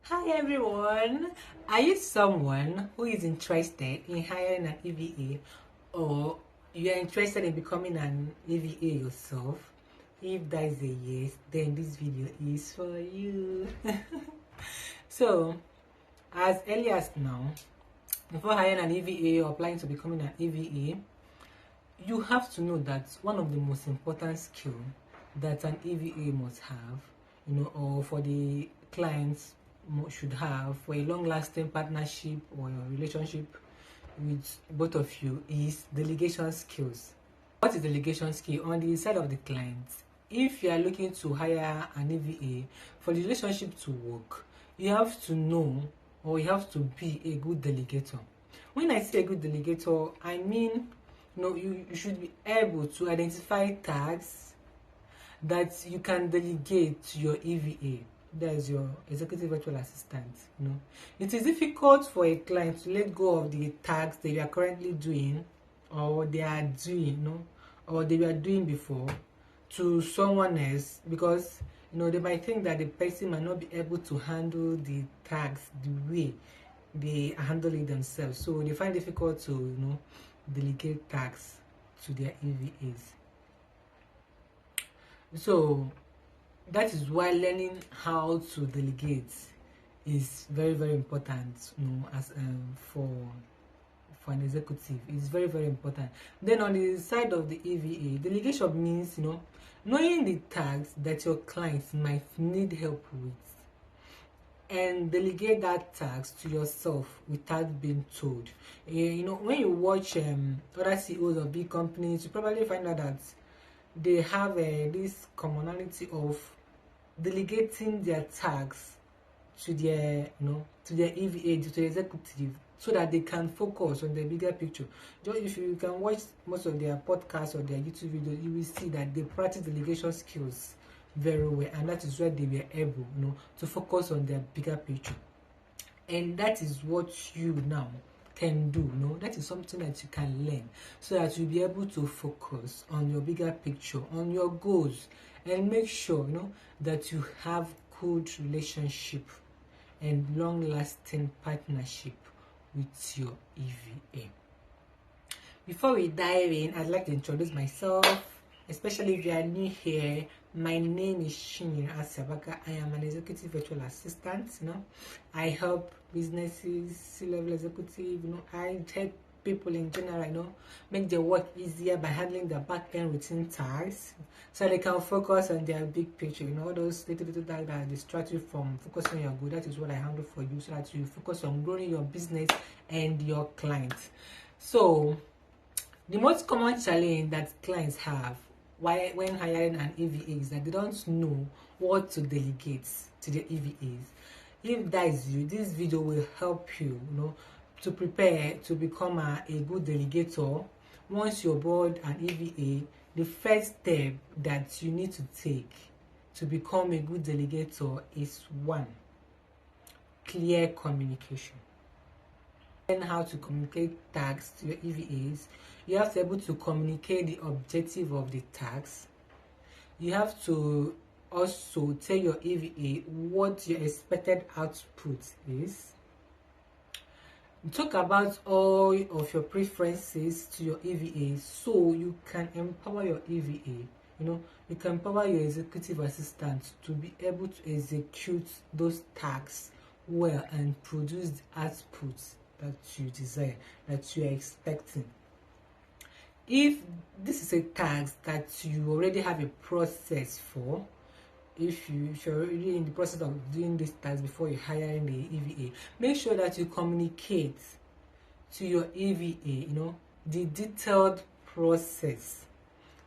Hi everyone! Are you someone who is interested in hiring an EVA or you are interested in becoming an EVA yourself? If that is a yes, then this video is for you. So, as early as now, before hiring an EVA or applying to becoming an EVA, you have to know that one of the most important skills that an EVA must have, or for the clients should have for a long-lasting partnership or a relationship with both of you is delegation skills. What is delegation skill? On the side of the client, if you are looking to hire an EVA for the relationship to work, you have to know or you have to be a good delegator. When I say a good delegator, I mean you should be able to identify tasks that you can delegate to your EVA. That's your executive virtual assistant. It is difficult for a client to let go of the tasks they are currently doing or they are doing, or they were doing before to someone else, because they might think that the person might not be able to handle the tasks the way they handle it themselves. So they find it difficult to delegate tasks to their EVAs. So that is why learning how to delegate is very, very important, as for an executive. It's very, very important. Then on the side of the EVA, delegation means knowing the tasks that your clients might need help with and delegate that task to yourself without being told. When you watch other CEOs of big companies, you probably find out that they have this commonality of delegating their tasks to their EVA, to the executive, so that they can focus on the bigger picture. Just if you can watch most of their podcasts or their YouTube videos, you will see that they practice delegation skills very well, and that is where they were able to focus on their bigger picture. And that is what you now can do. That is something that you can learn, so that you'll be able to focus on your bigger picture, on your goals, and make sure that you have good relationship and long-lasting partnership with your EVA. Before we dive in, I'd like to introduce myself, especially if you are new here. My name is Shinyere Asabaka. I am an executive virtual assistant. I help businesses, C-level executive. I help people in general, make their work easier by handling their back-end routine tasks, so they can focus on their big picture. All those little tasks that distract you from focusing on your goal. That is what I handle for you, so that you focus on growing your business and your clients. So the most common challenge that clients have when hiring an EVA is that they don't know what to delegate to their EVAs. If that is you, this video will help you, to prepare to become a good delegator. Once you're board an EVA, the first step that you need to take to become a good delegator is 1, clear communication. Learn how to communicate tasks to your EVAs. You have to be able to communicate the objective of the task. You have to also tell your EVA what your expected output is. Talk about all of your preferences to your EVA, so you can empower your EVA. You can empower your executive assistant to be able to execute those tasks well and produce the output that you desire, that you are expecting. If this is a task that you already have a process for, if you're already in the process of doing this task before you hire the EVA, make sure that you communicate to your EVA, the detailed process,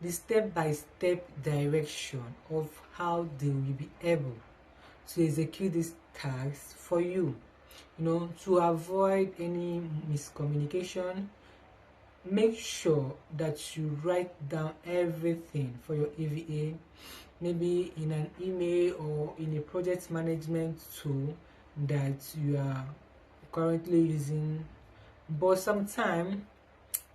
the step-by-step direction of how they will be able to execute this task for you. To avoid any miscommunication, make sure that you write down everything for your EVA, maybe in an email or in a project management tool that you are currently using. But sometimes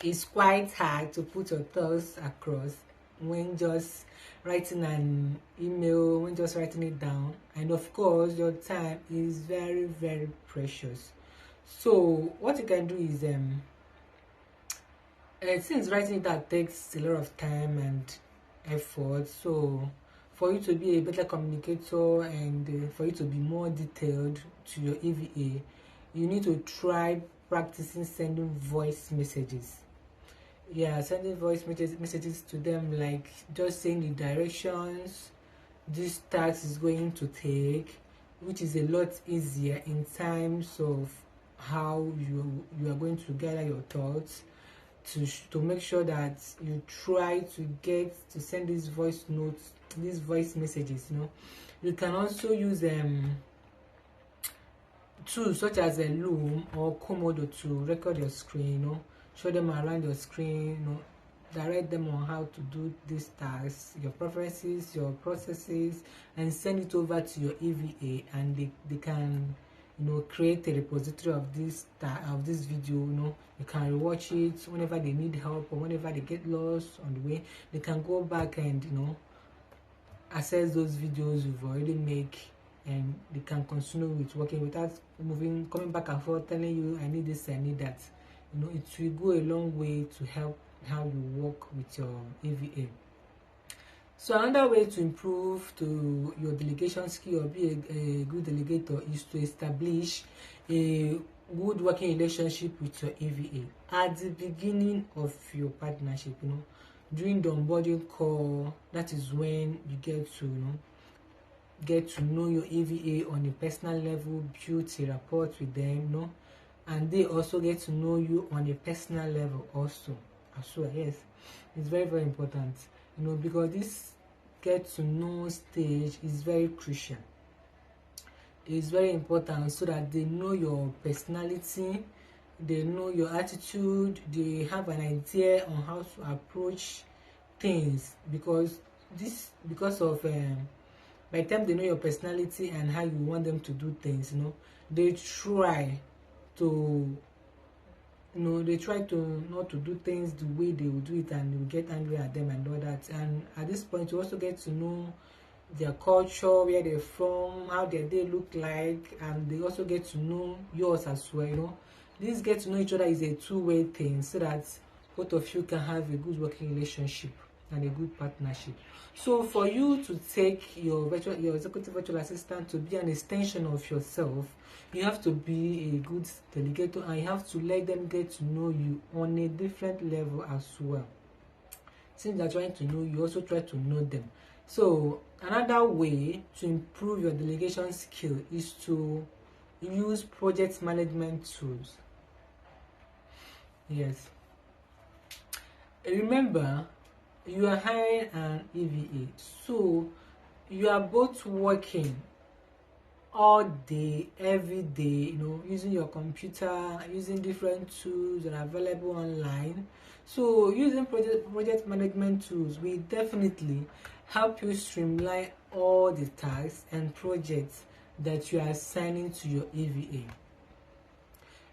it's quite hard to put your thoughts across when just writing an email, when just writing it down. And of course, your time is very, very precious. So what you can do is since writing that takes a lot of time and effort, so for you to be a better communicator and for you to be more detailed to your EVA, you need to try practicing sending voice messages. Yeah, sending voice messages to them, like just saying the directions this task is going to take, which is a lot easier in terms of how you are going to gather your thoughts, to make sure that you try to get to send these voice notes, these voice messages. You can also use tools such as a Loom or Komodo to record your screen, show them around your screen, direct them on how to do these tasks, your preferences, your processes, and send it over to your EVA, and they can create a repository of this video. You can rewatch it whenever they need help or whenever they get lost on the way. They can go back and access those videos you've already made, and they can continue with working without coming back and forth telling you I need this, I need that. It will go a long way to help how you work with your EVA. So another way to improve to your delegation skill or be a good delegator is to establish a good working relationship with your EVA at the beginning of your partnership. During the onboarding call, that is when you get to know your EVA on a personal level, build a rapport with them, and they also get to know you on a personal level also as well. Yes, it's very, very important, because this get to know stage is very crucial. It's very important so that they know your personality, they know your attitude, they have an idea on how to approach things, because of by the time they know your personality and how you want them to do things, they try to not to do things the way they will do it, and you get angry at them and all that. And at this point, you also get to know their culture, where they're from, how their day look like, and they also get to know yours as well. This get to know each other is a two-way thing, so that both of you can have a good working relationship and a good partnership. So for you to take your executive virtual assistant to be an extension of yourself, you have to be a good delegator, and you have to let them get to know you on a different level as well. Since they're trying to know you, also try to know them. So another way to improve your delegation skill is to use project management tools. Yes. Remember, you are hiring an EVA, so you are both working all day, every day, using your computer, using different tools that are available online. So using project management tools will definitely help you streamline all the tasks and projects that you are assigning to your EVA.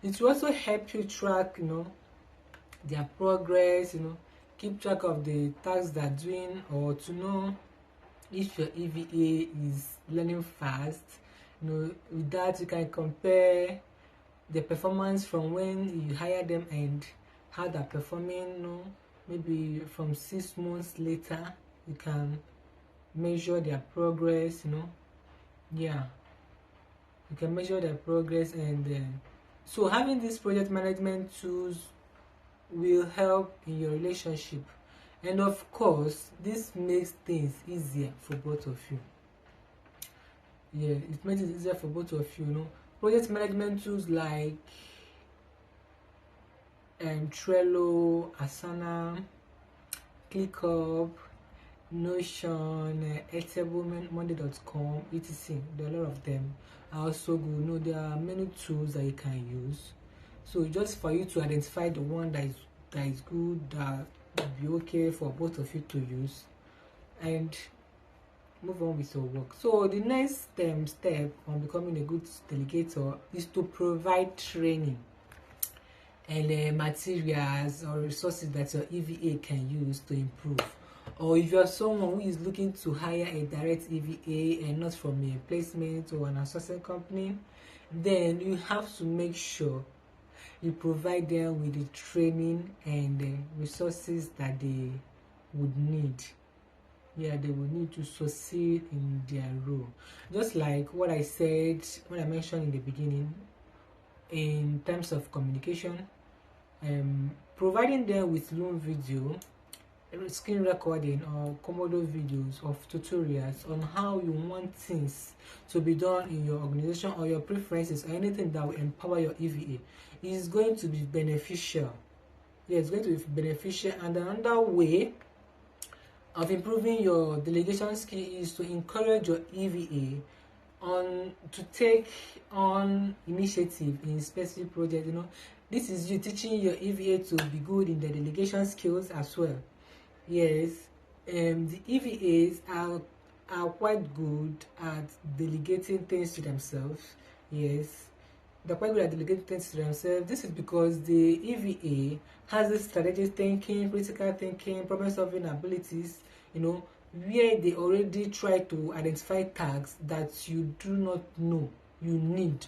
It will also help you track their progress, keep track of the tasks they're doing, or to know if your EVA is learning fast. With that, you can compare the performance from when you hire them and how they're performing. Maybe from 6 months later, you can measure their progress. Yeah, you can measure their progress, and so having these project management tools will help in your relationship, and of course, this makes things easier for both of you. Yeah, it makes it easier for both of you. Project management tools like Trello, Asana, ClickUp, Notion, Monday.com, etc. There are a lot of them. Are also good. There are many tools that you can use. So just for you to identify the one that is good, that will be okay for both of you to use, and move on with your work. So the next step on becoming a good delegator is to provide training and materials or resources that your EVA can use to improve. or if you are someone who is looking to hire a direct EVA and not from a placement or an outsourcing company, then you have to make sure you provide them with the training and the resources that they would need. Yeah, they will need to succeed in their role. Just like what I said, what I mentioned in the beginning, in terms of communication, providing them with long video, screen recording, or Komodo videos of tutorials on how you want things to be done in your organization, or your preferences, or anything that will empower your EVA is going to be beneficial. Yeah, it's going to be beneficial. And another way of improving your delegation skill is to encourage your EVA to take on initiative in specific projects. This is you teaching your EVA to be good in the delegation skills as well. Yes, the EVAs are quite good at delegating things to themselves. Yes, they're quite good at delegating things to themselves. This is because the EVA has this strategic thinking, critical thinking, problem-solving abilities, where they already try to identify tasks that you do not know you need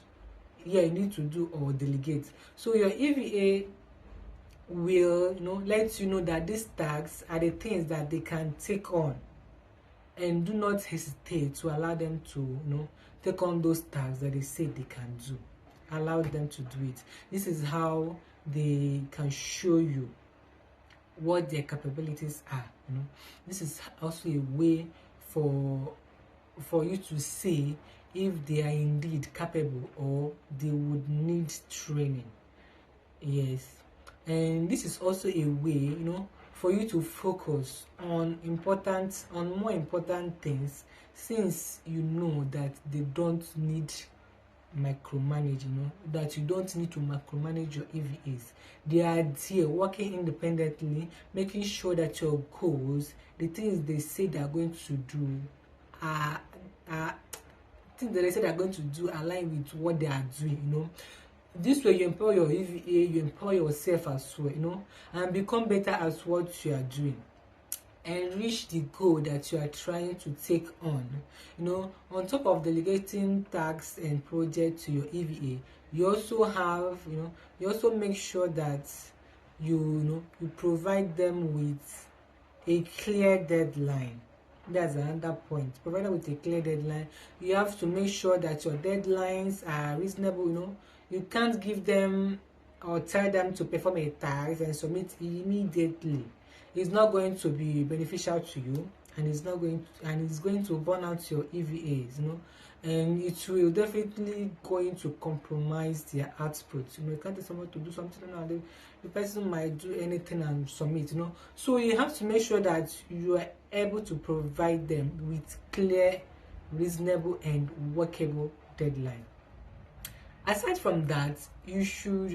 to do or delegate. So your EVA will let you know that these tasks are the things that they can take on, and do not hesitate to allow them to take on those tasks that they say they can do. Allow them to do it. This is how they can show you what their capabilities are. This is also a way for you to see if they are indeed capable or they would need training. Yes, and this is also a way for you to focus on more important things, since you know that they don't need micromanaging, that you don't need to micromanage your EVAs. They are there working independently, making sure that your goals, the things they say they are going to do, things that they say they are going to do align with what they are doing. This way you empower your EVA, you empower yourself as well, and become better at what you are doing, and reach the goal that you are trying to take on. On top of delegating tasks and projects to your EVA, you also have, you also make sure that you provide them with a clear deadline. That's another point. Provided with a clear deadline, you have to make sure that your deadlines are reasonable. You can't give them or tell them to perform a task and submit immediately. It's not going to be beneficial to you, and it's going to burn out your EVAs, and it will definitely going to compromise their output. You can't tell someone to do something now, the person might do anything and submit. So you have to make sure that you are able to provide them with clear, reasonable, and workable deadline. Aside from that, you should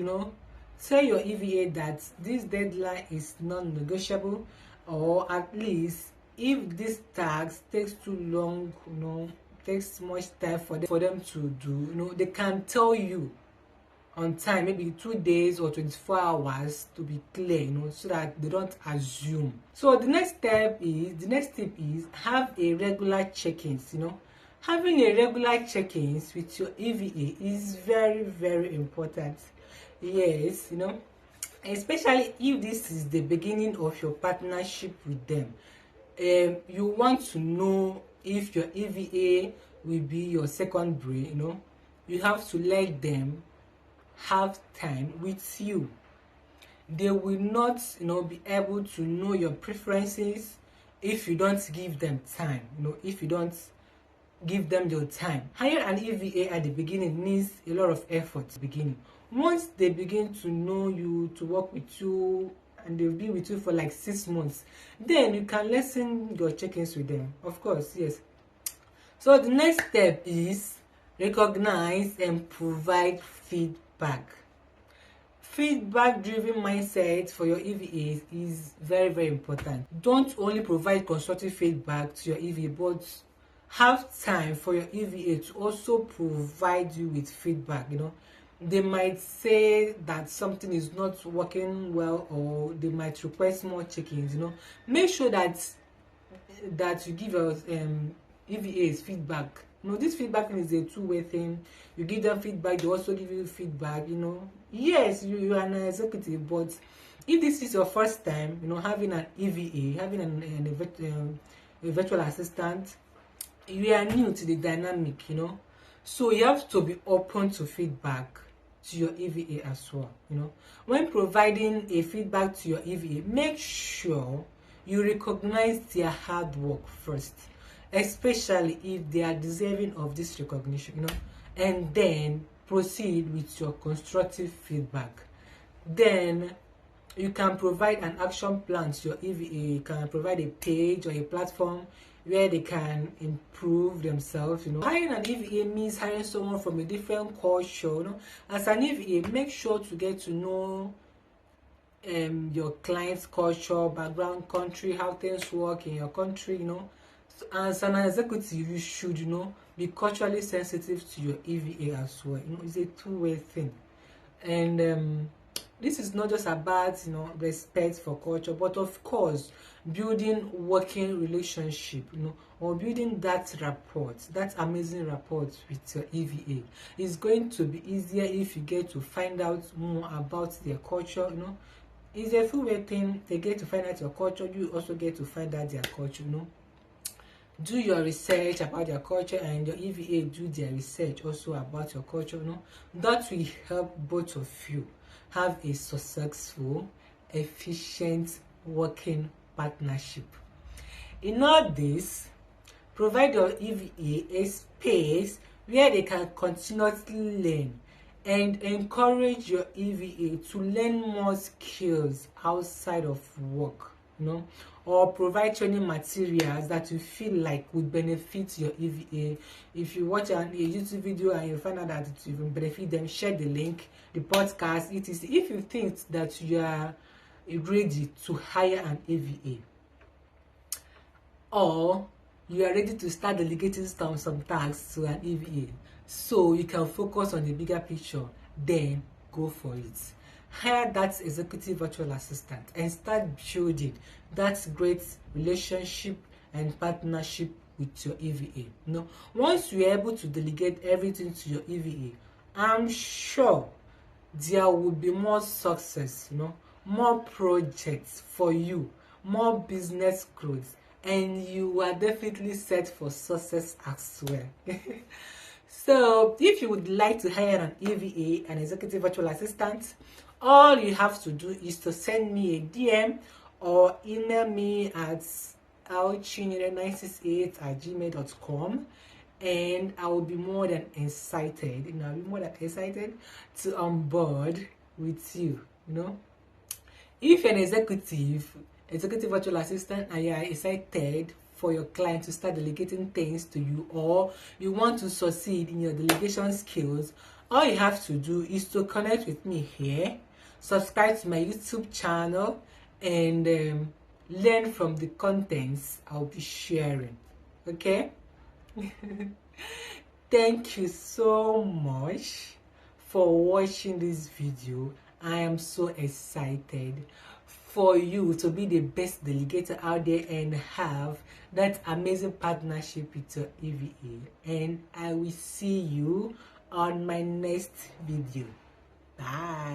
tell your EVA that this deadline is non-negotiable, or at least if this task takes too long, takes much time for them to do, they can tell you on time, maybe 2 days or 24 hours to be clear, so that they don't assume. So the next tip is have a regular check-ins. Having a regular check-ins with your EVA is very, very important. Yes, especially if this is the beginning of your partnership with them. You want to know if your EVA will be your second brain. You have to let them have time with you. They will not be able to know your preferences if you don't give them time. If you don't give them your time. Hire an EVA at the beginning needs a lot of effort at the beginning. Once they begin to know you, to work with you, and they'll be with you for like 6 months, then you can lessen your check-ins with them. Of course, yes. So the next step is recognize and provide feedback. Feedback-driven mindset for your EVAs is very, very important. Don't only provide constructive feedback to your EVA, but have time for your EVA to also provide you with feedback. They might say that something is not working well, or they might request more check-ins. Make sure that that you give your EVAs feedback. This feedback is a two-way thing. You give them feedback, they also give you feedback. Yes, you are an executive, but if this is your first time, having an EVA, having a virtual assistant, you are new to the dynamic, so you have to be open to feedback to your EVA as well. When providing a feedback to your EVA, make sure you recognize their hard work first, especially if they are deserving of this recognition, and then proceed with your constructive feedback. Then you can provide an action plan to your EVA. You can provide a page or a platform where they can improve themselves. Hiring an EVA means hiring someone from a different culture. As an EVA, make sure to get to know your client's culture, background, country, how things work in your country. As an executive, you should be culturally sensitive to your EVA as well. It's a two-way thing. And this is not just about respect for culture, but of course building working relationship, or building that rapport, that amazing rapport with your EVA. It's going to be easier if you get to find out more about their culture. It's a two-way thing. They get to find out your culture, you also get to find out their culture. Do your research about your culture, and your EVA do their research also about your culture. That will help both of you have a successful, efficient working partnership. In all this, provide your EVA a space where they can continuously learn, and encourage your EVA to learn more skills outside of work, or provide training materials that you feel like would benefit your EVA. If you watch a YouTube video and you find out that it will benefit them, share the link, the podcast, etc. If you think that you are ready to hire an EVA, or you are ready to start delegating some tasks to an EVA, so you can focus on the bigger picture, then go for it. Hire that executive virtual assistant and start building that great relationship and partnership with your EVA. Once you are able to delegate everything to your EVA, I'm sure there will be more success, more projects for you, more business growth, and you are definitely set for success as well. So if you would like to hire an EVA, an executive virtual assistant, all you have to do is to send me a DM or email me at alchinyere968@gmail.com, and I will be more than excited. I'll be more than excited to onboard with you. If you're an executive virtual assistant, and you are excited for your client to start delegating things to you, or you want to succeed in your delegation skills, all you have to do is to connect with me here, subscribe to my YouTube channel, and learn from the contents I'll be sharing. Okay? Thank you so much for watching this video. I am so excited for you to be the best delegator out there and have that amazing partnership with your EVA. And I will see you on my next video. Bye.